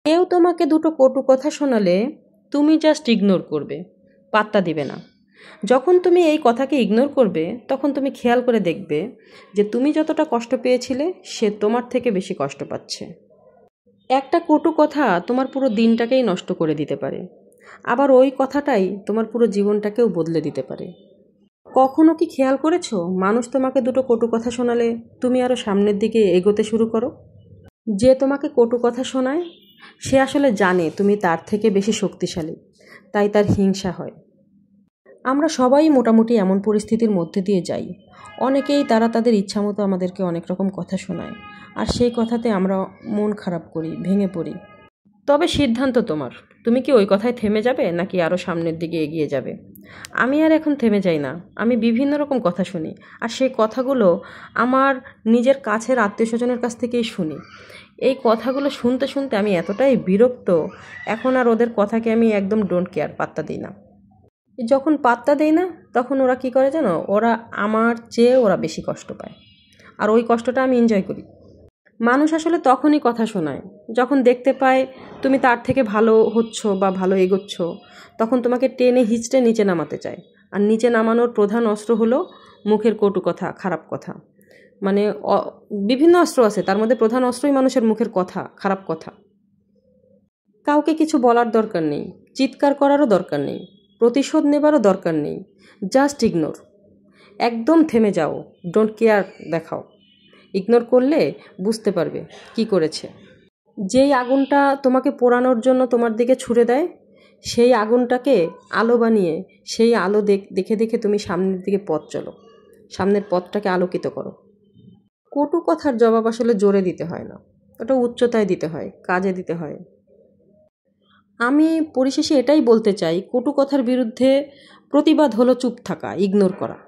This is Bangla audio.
কেউ তোমাকে দুটো কটু কথা শোনালে তুমি জাস্ট ইগনোর করবে, পাত্তা দিবে না। যখন তুমি এই কথাকে ইগনোর করবে তখন তুমি খেয়াল করে দেখবে যে তুমি যতটা কষ্ট পেয়েছিলে সে তোমার থেকে বেশি কষ্ট পাচ্ছে। একটা কটু কথা তোমার পুরো দিনটাকেই নষ্ট করে দিতে পারে, আবার ওই কথাটাই তোমার পুরো জীবনটাকেও বদলে দিতে পারে। কখনো কি খেয়াল করেছো মানুষ তোমাকে দুটো কটু কথা শোনালে তুমি আরও সামনের দিকে এগোতে শুরু করো? যে তোমাকে কটু কথা শোনায় সে আসলে জানে তুমি তার থেকে বেশি শক্তিশালী, তাই তার হিংসা হয়। আমরা সবাই মোটামুটি এমন পরিস্থিতির মধ্যে দিয়ে যাই। অনেকেই তারা তাদের ইচ্ছামতো আমাদেরকে অনেক রকম কথা শোনায়, আর সেই কথাতে আমরা মন খারাপ করি, ভেঙে পড়ি। তবে সিদ্ধান্ত তোমার, তুমি কি ওই কথায় থেমে যাবে নাকি আরও সামনের দিকে এগিয়ে যাবে? আমি আর এখন থেমে যাই না, আমি বিভিন্ন রকম কথা শুনি, আর সেই কথাগুলো আমার নিজের কাছের আত্মীয় স্বজনের কাছ থেকেই শুনি। এই কথাগুলো শুনতে শুনতে আমি এতটাই বিরক্ত, এখন আর ওদের কথাকে আমি একদম ডোন্ট কেয়ার, পাত্তা দিই না। যখন পাত্তা দেই না তখন ওরা কি করে জানো, ওরা আমার চেয়ে ওরা বেশি কষ্ট পায়, আর ওই কষ্টটা আমি এনজয় করি। মানুষ আসলে তখনই কথা শোনায় যখন দেখতে পায় তুমি তার থেকে ভালো হচ্ছ বা ভালো এগোচ্ছ, তখন তোমাকে টেনে হিঁচড়ে নিচে নামাতে চায়। আর নিচে নামানোর প্রধান অস্ত্র হলো মুখের কটু কথা, খারাপ কথা। মানে বিভিন্ন অস্ত্র আছে, তার মধ্যে প্রধান অস্ত্রই মানুষের মুখের কথা, খারাপ কথা। কাউকে কিছু বলার দরকার নেই, চিৎকার করারও দরকার নেই, প্রতিশোধ নেবারও দরকার নেই, জাস্ট ইগনোর। একদম থেমে যাও, ডোন্ট কেয়ার দেখাও। ইগনোর করলে বুঝতে পারবে কি করেছে। যেই আগুনটা তোমাকে পোড়ানোর জন্য তোমার দিকে ছুড়ে দেয়, সেই আগুনটাকে আলো বানিয়ে সেই আলো দেখে দেখে তুমি সামনের দিকে পথ চলো, সামনের পথটাকে আলোকিত করো। কটু কথার জবাব আসলে জোরে দিতে হয় না, ওটা উচ্চতায় দিতে হয়, কাজে দিতে হয়। আমি পরিশেষে এটাই বলতে চাই, কটু কথার বিরুদ্ধে প্রতিবাদ হলো চুপ থাকা, ইগনোর করা।